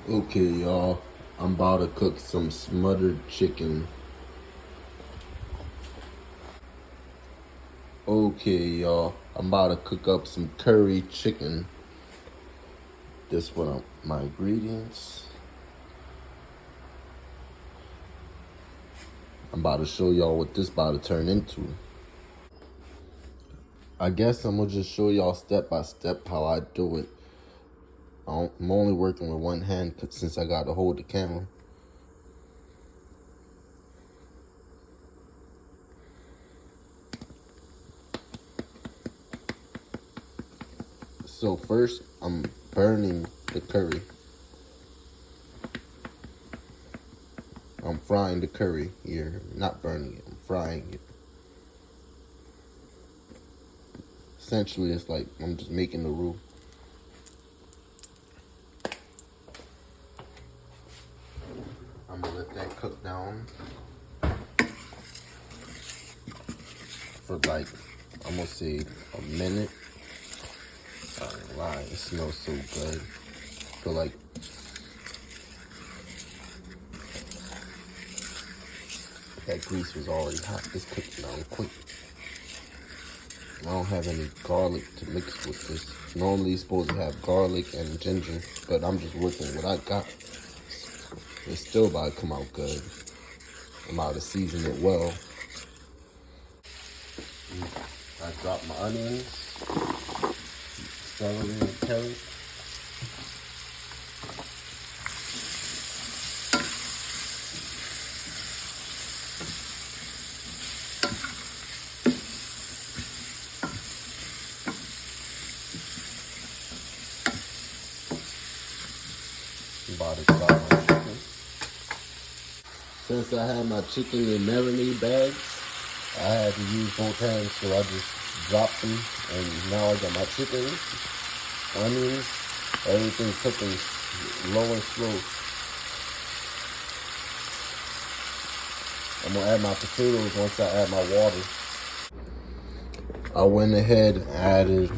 Okay, y'all, I'm about to cook some smothered chicken. Okay, y'all, I'm about to cook up some curry chicken. This one of my ingredients. I'm about to show y'all what this about to turn into. I guess I'm gonna just show y'all step by step how I do it. I'm only working with one hand since I got to hold the camera. So first, I'm burning the curry. I'm frying the curry here. Not burning it, I'm frying it. Essentially, it's like I'm just making the roux. I'm gonna let that cook down for like, I'm gonna say a minute. I ain't lying, it smells so good. I feel like that grease was already hot. It's cooked down quick. I don't have any garlic to mix with this. Normally it's supposed to have garlic and ginger, but I'm just working with what I got. It's still about to come out good. I'm about to season it well. I dropped my onions, celery, and carrot. I'm about to drop my chicken. Since I had my chicken in marinade bags, I had to use both hands, so I just dropped them, and now I got my chicken, onions, everything cooking low and slow. I'm gonna add my potatoes once I add my water. I went ahead and added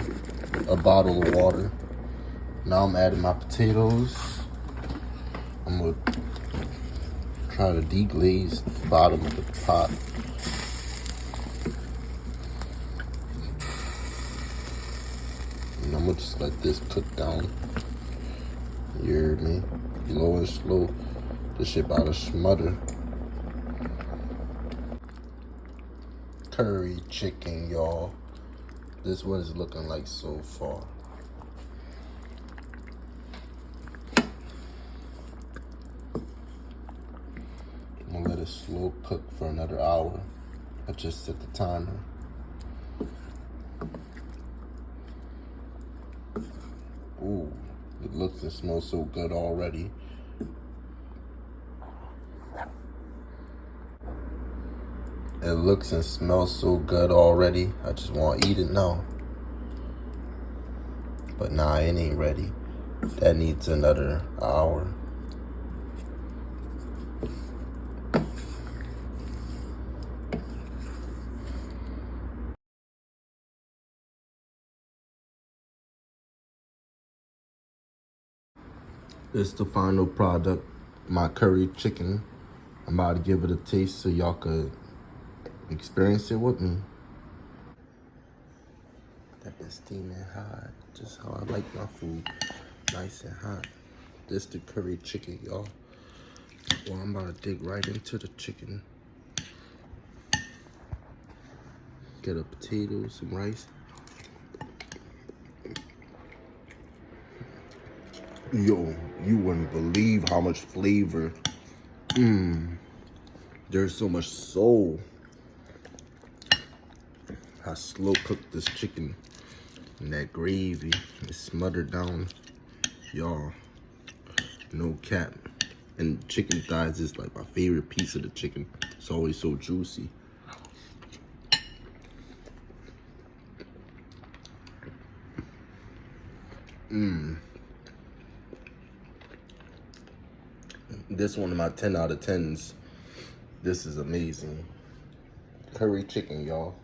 a bottle of water. Now I'm adding my potatoes. I'm gonna try to deglaze the bottom of the pot. And I'm gonna just let this cook down. You heard me? Low and slow. This shit about to smother. Curry chicken, y'all. This what it's looking like so far. I'm gonna let it slow cook for another hour. I just set the timer. Ooh, it looks and smells so good already. It looks and smells so good already. I just want to eat it now. But nah, it ain't ready. That needs another hour. This is the final product, my curry chicken. I'm about to give it a taste so y'all could experience it with me. That been steaming hot, just how I like my food, nice and hot. This the curry chicken, y'all. Well, I'm about to dig right into the chicken. Get a potato, some rice. Yo, you wouldn't believe how much flavor. There's so much soul. I slow cooked this chicken and that gravy is smothered down. Y'all, no cap. And chicken thighs is like my favorite piece of the chicken. It's always so juicy. This one of my 10 out of 10s. This is amazing. Curry chicken, y'all.